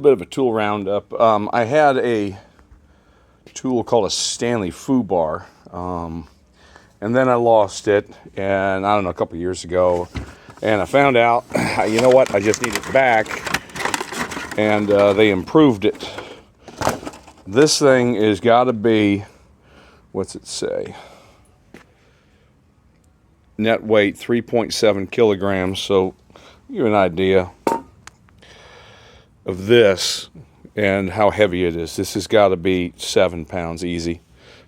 Bit of a tool roundup. I had a tool called a Stanley Foo Bar, and then I lost it, and I don't know, a couple years ago, and I found out, you know what, I just need it back, and they improved it. This thing is got to be, what's it say? Net weight 3.7 kilograms, so give you an idea of this and how heavy it is. This has got to be 7 pounds easy.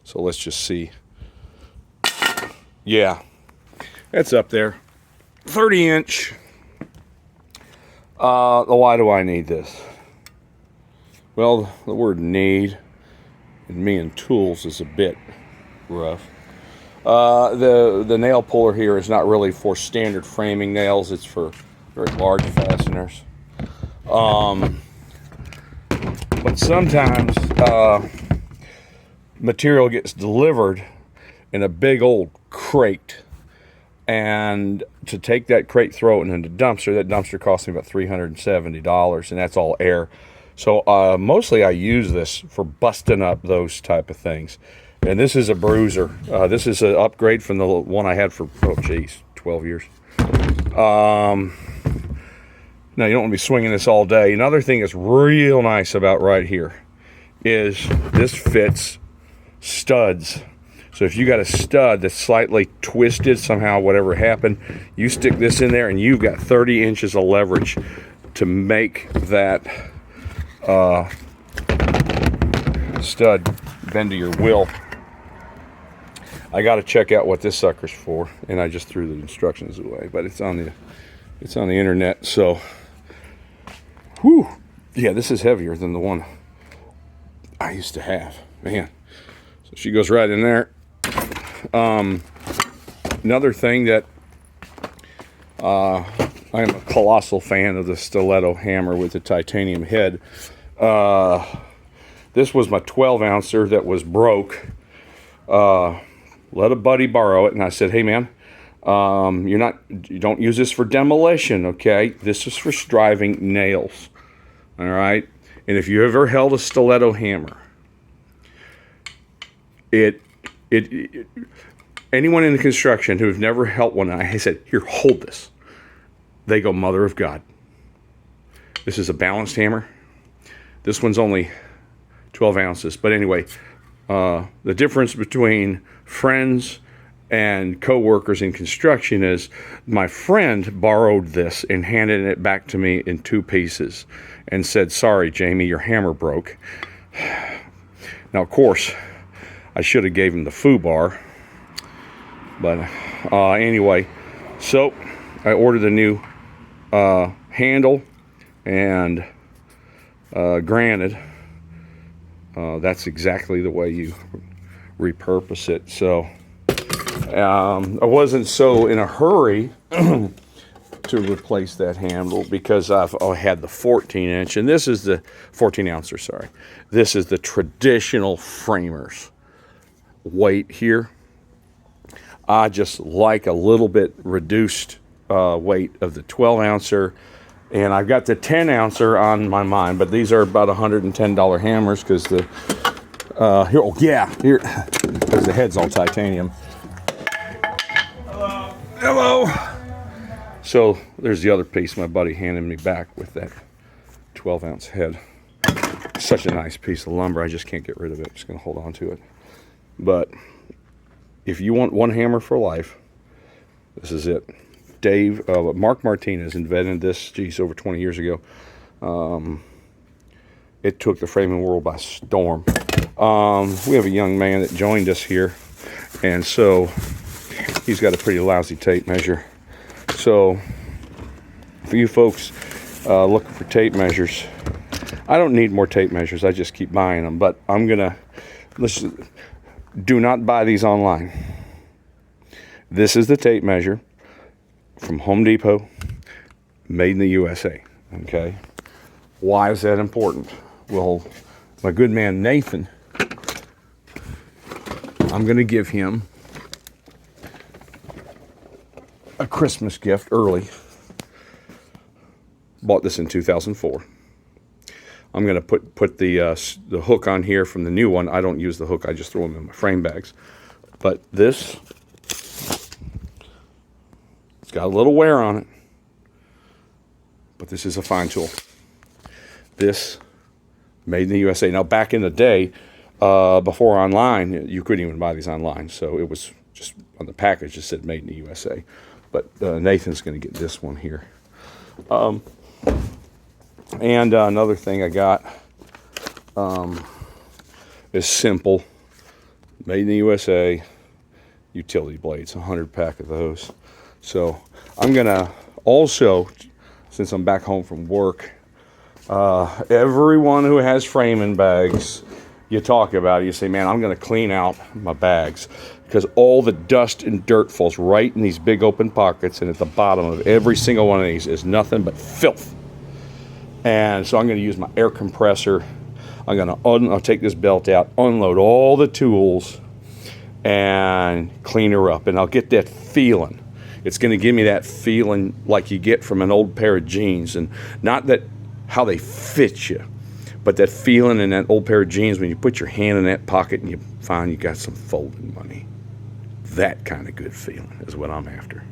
So let's just see. Yeah, it's up there. 30-inch. Why do I need this? Well, the word need in me and tools is a bit rough. The nail puller here is not really for standard framing nails. It's for very large fasteners. But sometimes material gets delivered in a big old crate, and to take that crate, throw it in the dumpster. That dumpster costs me about $370, and that's all air. So mostly I use this for busting up those type of things. And this is a bruiser. This is an upgrade from the one I had for 12 years. Now, you don't want to be swinging this all day. Another thing that's real nice about right here is this fits studs. So if you got a stud that's slightly twisted somehow, whatever happened, you stick this in there and you've got 30 inches of leverage to make that stud bend to your will. I got to check out what this sucker's for, and I just threw the instructions away, but it's on the internet. So whew, yeah, this is heavier than the one I used to have, man. So she goes right in there. Another thing that I am a colossal fan of the Stiletto Hammer with the titanium head. This was my 12-ouncer that was broke. Let a buddy borrow it, and I said, hey man, you don't use this for demolition, okay? This is for striving nails, all right? And if you ever held a stiletto hammer, anyone in the construction who've never held one, I said, here, hold this. They go, mother of God. This is a balanced hammer. This one's only 12 ounces. But anyway, the difference between friends and co-workers in construction is my friend borrowed this and handed it back to me in 2 pieces and said, sorry, Jamie, your hammer broke. Now, of course, I should have gave him the Foo Bar. But anyway, so I ordered a new handle, and granted, that's exactly the way you repurpose it. So I wasn't so in a hurry to replace that handle because I had the 14-inch, and this is the 14-ouncer, sorry. This is the traditional framers weight here. I just like a little bit reduced weight of the 12-ouncer, and I've got the 10-ouncer on my mind, but these are about $110 hammers because the here because the head's all titanium. Hello. So there's the other piece my buddy handed me back with that 12-ounce head. Such a nice piece of lumber. I just can't get rid of it. I'm just going to hold on to it. But if you want one hammer for life, this is it. Mark Martinez invented this, over 20 years ago. It took the framing world by storm. We have a young man that joined us here, and so he's got a pretty lousy tape measure. So for you folks looking for tape measures, I don't need more tape measures. I just keep buying them, but do not buy these online. This is the tape measure from Home Depot, made in the USA, okay? Why is that important? Well, my good man Nathan, I'm going to give him a Christmas gift early. Bought this in 2004. I'm going to put the hook on here from the new one. I don't use the hook. I just throw them in my frame bags. But this, it's got a little wear on it. But this is a fine tool. This, made in the USA. Now, back in the day, before online, you couldn't even buy these online. So it was just on the package, it said made in the USA. But Nathan's going to get this one here. And another thing I got is simple, made in the USA, utility blades, 100 pack of those. So I'm going to also, since I'm back home from work, everyone who has framing bags, you talk about it, you say, man, I'm going to clean out my bags because all the dust and dirt falls right in these big open pockets, and at the bottom of every single one of these is nothing but filth. And so I'm going to use my air compressor. I'm going to I'll take this belt out, unload all the tools, and clean her up. And I'll get that feeling. It's going to give me that feeling like you get from an old pair of jeans. And not that how they fit you, but that feeling in that old pair of jeans when you put your hand in that pocket and you find you got some folding money. That kind of good feeling is what I'm after.